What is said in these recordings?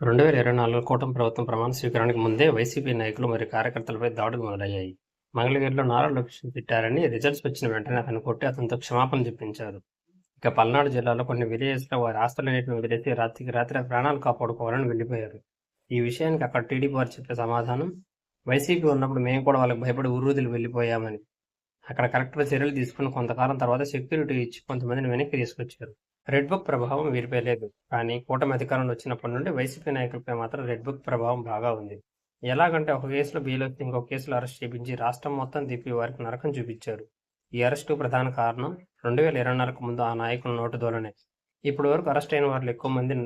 2024 కూటమి ప్రభుత్వం ప్రమాణ స్వీకారానికి ముందే వైసీపీ నాయకులు మరియు కార్యకర్తలపై దాడులు మొదలయ్యాయి. మంగళగిరిలో నారా లోకేష్ను తిట్టారని, రిజల్ట్స్ వచ్చిన వెంటనే అతన్ని కొట్టి అతనితో క్షమాపణలు చెప్పించారు. ఇక పల్నాడు జిల్లాలో కొన్ని విలేజెస్లో వారి ఆస్తులన్నింటిని వదిలేసి రాత్రికి రాత్రి ప్రాణాలు కాపాడుకోవాలని వెళ్లిపోయారు. ఈ విషయానికి అక్కడ టీడీపీ వారు చెప్పే సమాధానం, వైసీపీ ఉన్నప్పుడు మేము కూడా వాళ్ళకి భయపడి ఊరూదిలి వెళ్లిపోయామని. అక్కడ కలెక్టర్ చర్యలు తీసుకుని కొంతకాలం తర్వాత సెక్యూరిటీ ఇచ్చి కొంతమందిని వెనక్కి తీసుకొచ్చారు. రెడ్ బుక్ ప్రభావం వీరిపై లేదు, కానీ కూటమి అధికారంలో వచ్చినప్పటి నుండి వైసీపీ నాయకులపై మాత్రం రెడ్ బుక్ ప్రభావం బాగా ఉంది. ఎలాగంటే ఒక కేసులో బెయిల్ వచ్చి ఇంకో కేసులో అరెస్ట్ చేయించి రాష్ట్రం మొత్తం తిప్పి వారికి నరకం చూపించారు. ఈ అరెస్టు ప్రధాన కారణం 2024కు ముందు ఆ నాయకుల నోటు దోలనే. ఇప్పటి వరకు అరెస్ట్ అయిన వారిలో ఎక్కువ మంది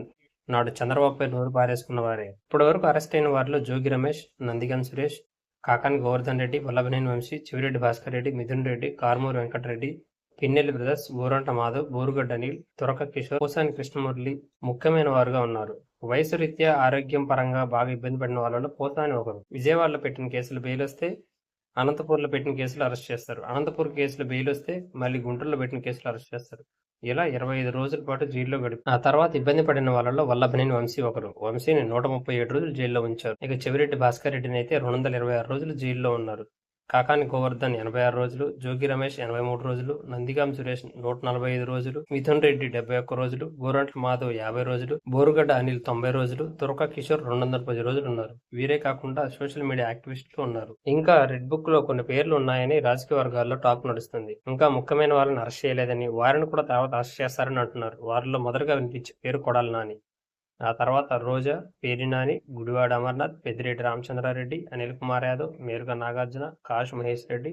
నాడు చంద్రబాబుపై నోరు పారేసుకున్న వారే. ఇప్పటి వరకు అరెస్ట్ అయిన వారిలో జోగి రమేష్, నందిగం సురేష్, కాకాని గోవర్ధన్ రెడ్డి, వల్లభనేని వంశీ, చివిరెడ్డి భాస్కర్ రెడ్డి, మిథున్ రెడ్డి, కారుమూరి వెంకటరెడ్డి, పిన్నెల్లి బ్రదర్స్, గోరంట మాధవ్, బోరుగడ్డ అనిల్, తురక కిషోర్, పోసాని కృష్ణమురళి ముఖ్యమైన వారుగా ఉన్నారు. వయసు రీత్యా ఆరోగ్యం పరంగా బాగా ఇబ్బంది పడిన వాళ్ళలో పోసాని ఒకరు. విజయవాడలో పెట్టిన కేసులు బెయిల్ వస్తే అనంతపూర్లో పెట్టిన కేసులు అరెస్ట్ చేస్తారు. అనంతపూర్ కేసులో బెయిల్ వస్తే మళ్ళీ గుంటూరులో పెట్టిన కేసులు అరెస్ట్ చేస్తారు. ఇలా 25 రోజుల పాటు జైల్లో గడిపి ఆ తర్వాత ఇబ్బంది పడిన వాళ్ళలో వల్లభనేని వంశీ ఒకరు. వంశీని 137 రోజులు జైల్లో ఉంచారు. ఇక చెవిరెడ్డి భాస్కర్ రెడ్డిని అయితే 226 రోజులు జైల్లో ఉన్నారు. కాకాని గోవర్ధన్ 86 రోజులు, జోగి రమేష్ 83 రోజులు, నందిగాం సురేష్ 145 రోజులు, మిథున్ రెడ్డి 71 రోజులు, గోరంట్ల మాధవ్ 50 రోజులు, బోరుగడ్డ అనిల్ 90 రోజులు, తురక కిషోర్ 210 రోజులు ఉన్నారు. వీరే కాకుండా సోషల్ మీడియా యాక్టివిస్టులు ఉన్నారు. ఇంకా రెడ్ బుక్ లో కొన్ని పేర్లు ఉన్నాయని రాజకీయ వర్గాల్లో టాక్ నడుస్తుంది. ఇంకా ముఖ్యమైన వాళ్ళని అరెస్ట్ చేయలేదని, వారిని కూడా తర్వాత అరెస్ట్ చేస్తారని అంటున్నారు. వారిలో మొదటగా వినిపించే పేరు కొడాలి నాని. ఆ తర్వాత రోజా, పేరి నాని, గుడివాడ అమర్నాథ్, పెద్దిరెడ్డి రామచంద్రారెడ్డి, అనిల్ కుమార్ యాదవ్, మేరుగా నాగార్జున, కాశు మహేష్ రెడ్డి,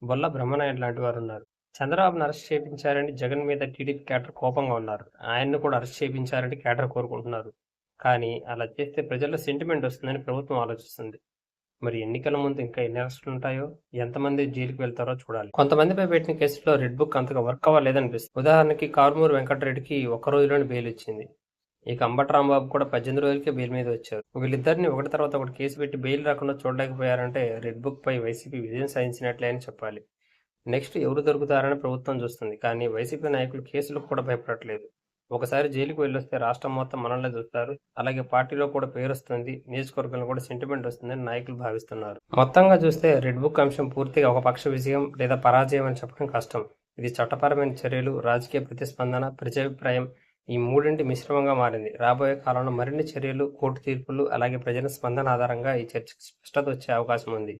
బొల్ల బ్రహ్మనాయుడు లాంటి వారు ఉన్నారు. చంద్రబాబును అరెస్ట్ చేయించారని జగన్ మీద టీడీపీ క్యాడర్ కోపంగా ఉన్నారు. ఆయన్ను కూడా అరెస్ట్ చేయించారని క్యాడర్ కోరుకుంటున్నారు. కానీ అలా చేస్తే ప్రజల్లో సెంటిమెంట్ వస్తుందని ప్రభుత్వం ఆలోచిస్తుంది. మరి ఎన్నికల ముందు ఇంకా ఎన్ని అరెస్టులు ఉంటాయో, ఎంతమంది జైలుకి వెళ్తారో చూడాలి. కొంతమందిపై పెట్టిన కేసులో రెడ్ బుక్ అంతగా వర్క్ అవ్వలేదనిపిస్తుంది. ఉదాహరణకి కారుమూరి వెంకటరెడ్డికి ఒక్క రోజులోనే బెయిల్ ఇచ్చింది. ఇక అంబటి రాంబాబు కూడా 18 రోజులకే బెయిల్ మీద వచ్చారు. వీళ్ళిద్దరిని ఒకటి తర్వాత ఒకటి కేసు పెట్టి బెయిల్ రాకుండా చూడలేకపోయారంటే రెడ్ బుక్ పై వైసీపీ విజయం సాధించినట్లే అని చెప్పాలి. నెక్స్ట్ ఎవరు దొరుకుతారని ప్రభుత్వం చూస్తుంది, కానీ వైసీపీ నాయకులు కేసులకు కూడా భయపడట్లేదు. ఒకసారి జైలుకు వెళ్ళొస్తే రాష్ట్రం మొత్తం మనల్నే చూస్తారు, అలాగే పార్టీలో కూడా పేరు వస్తుంది, నియోజకవర్గంలో కూడా సెంటిమెంట్ వస్తుందని నాయకులు భావిస్తున్నారు. మొత్తంగా చూస్తే రెడ్ బుక్ అంశం పూర్తిగా ఒక పక్ష విజయం లేదా పరాజయం అని చెప్పడం కష్టం. ఇది చట్టపరమైన చర్యలు, రాజకీయ ప్రతిస్పందన, ప్రజాభిప్రాయం ఈ మూడింటి మిశ్రమంగా మారింది. రాబోయే కాలంలో మరిన్ని చర్యలు, కోర్టు తీర్పులు, అలాగే ప్రజల స్పందన ఆధారంగా ఈ చర్చకు స్పష్టత వచ్చే అవకాశం ఉంది.